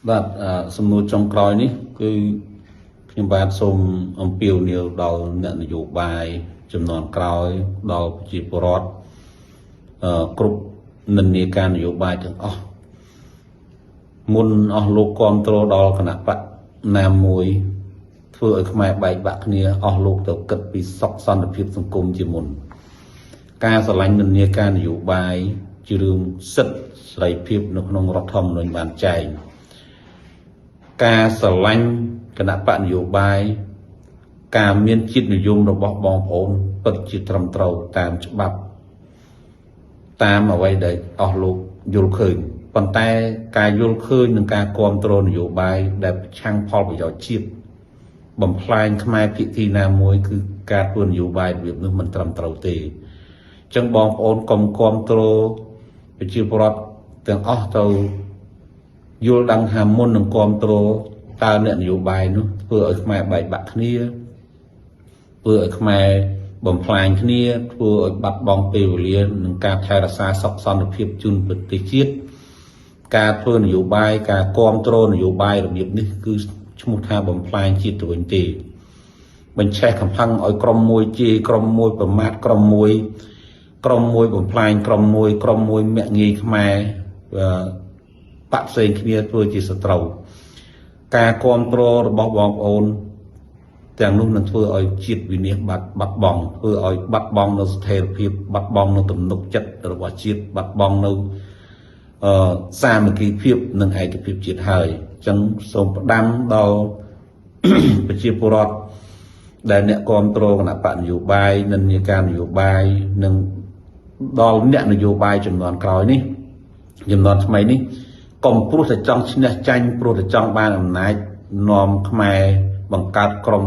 បាទសំណួរចុងក្រោយនេះគឺខ្ញុំបាទសូមអំពាវនាវដល់អ្នកនយោបាយចំនួនក្រោយដល់ប្រជាពលរដ្ឋគ្រប់និន្នាការនយោបាយទាំងអស់មុនអស់លោកគ្រប់គ្រងដល់គណៈបកណាមួយធ្វើឲ្យខ្មែរបែកបាក់គ្នាអស់លោកទៅគិតពីសុខសន្តិភាពសង្គមជាមុនការស្រឡាញ់និន្នាការនយោបាយជារឿងសិទ្ធិសេរីភាពនៅក្នុងរដ្ឋធម្មនុញ្ញបានចែងការស្រឡាញ់គណៈបកនយោបាយការមានជាតិនិយមរបស់បងប្អូនពិតជាត្រឹមត្រូវតាមច្បាប់តាមអ្វីដែលអស់លោកយល់ឃើញប៉ុន្តែការយល់ឃើញនឹងការគ្រប់គ្រងនយោបាយដែលប្រឆាំងផលប្រយោជន៍ជាតិបំផ្លាញខ្មែរភាគីណាមួយគឺការធ្វើនយោបាយរបៀបនោះមិនត្រឹមត្រូវទេអញ្ចឹងបងប្អូនកុំគ្រប់គ្រងប្រជាពលរដ្ឋទាំងអស់ទៅយល់ដឹងថាមុននឹងគ្រប់គ្រងតើអ្នកនយោបាយនោះធ្វើឲ្យខ្មែរបែកបាក់គ្នាធ្វើឲ្យខ្មែរបំផ្លាញគ្នាធ្វើឲ្យបាត់បង់ពេលវេលានឹងការថែរក្សាសុខសន្តិភាពជូនប្រទេសជាតិការធ្វើនយោបាយការគ្រប់គ្រងនយោបាយរបៀបនេះគឺឈ្មោះថាបំផ្លាញជាតិទៅវិញទេបញ្ឆេះកំផឹងឲ្យក្រុមមួយជេរក្រុមមួយប្រមាថក្រុមមួយបំផ្លាញក្រុមមួយមាក់ងាយខ្មែរបាក់ផ្សេងគ្នាធ្វើជាសត្រូវការគ្រប់គ្រងរបស់បងប្អូនទាំងនោះនឹងធ្វើឲ្យជាតិវិនាសបាត់បង់ធ្វើឲ្យបាត់បង់នៅស្ថិរភាពបាត់បង់នៅទំនុកចិត្តរបស់ជាតិបាត់បង់នៅសាមគ្គីភាពនិងឯកភាពជាតិហើយអញ្ចឹងសូមផ្ដាំដល់ប្រជាពលរដ្ឋដែលអ្នកគ្រប់គ្រងគណៈបកនយោបាយនិន្នាការនយោបាយនិងដល់អ្នកនយោបាយចំនួនក្រោយនេះចំនួនថ្មីនេះកុំព្រោះតែចង់ឈ្នះចាញ់ព្រោះតែចង់បានអំណាចនាំខ្មែរបង្កើតក្រុម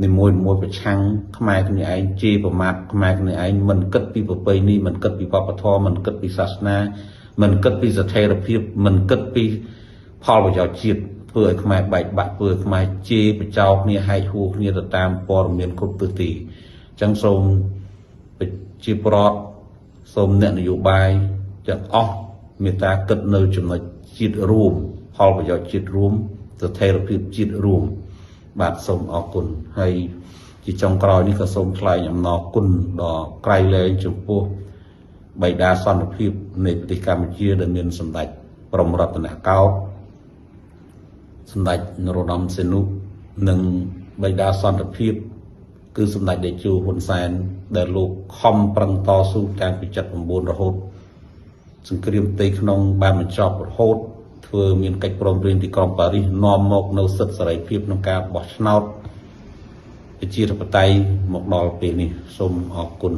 នីមួយប្រឆាំងខ្មែរគ្នាឯងជេរប្រមាថខ្មែរគ្នាឯងមិនគិតពីប្រពៃណីមិនគិតពីវប្បធម៌មិនគិតពីសាសនាមិនគិតពីស្ថិរភាពមិនគិតពីផលប្រយោជន៍ជាតិធ្វើឲ្យខ្មែរបែកបាក់ធ្វើឲ្យខ្មែរជេរបចោគ្នាហែកហួរគ្នាទៅតាមព័ត៌មានគ្រប់ទិសទីអញ្ចឹងសូមជាប្រវត្តិសូមអ្នកនយោបាយទាំងអស់មេត្តាគិតនៅចំណុចជាតិរួមផលប្រយោជន៍ជាតិរួមស្ថិរភាពជាតិរួមបាទសូមអរគុណហើយជាចុងក្រោយនេះក៏សូមថ្លែងអំណរគុណដល់ក្រៃលែងចំពោះបិតាសន្តិភាពនៃប្រទេសកម្ពុជាដែលមានសម្ដេចព្រហ្មរតនកោដ្ឋសម្ដេចនរោត្តមសីហនុនិងបិតាសន្តិភាពគឺសម្ដេចតេជោហ៊ុនសែនដែលលោកខំប្រឹងតស៊ូតាំងពី79រហូតសង្គ្រាមផ្ទៃក្នុងបានបញ្ចប់រហូតធ្វើមានកិច្ចព្រមព្រៀងទីក្រុងប៉ារីសនាំមកនៅសិទ្ធិសេរីភាពក្នុងការបោះឆ្នោតប្រជាធិបតេយ្យមកដល់ពេលនេះសូមអរគុណ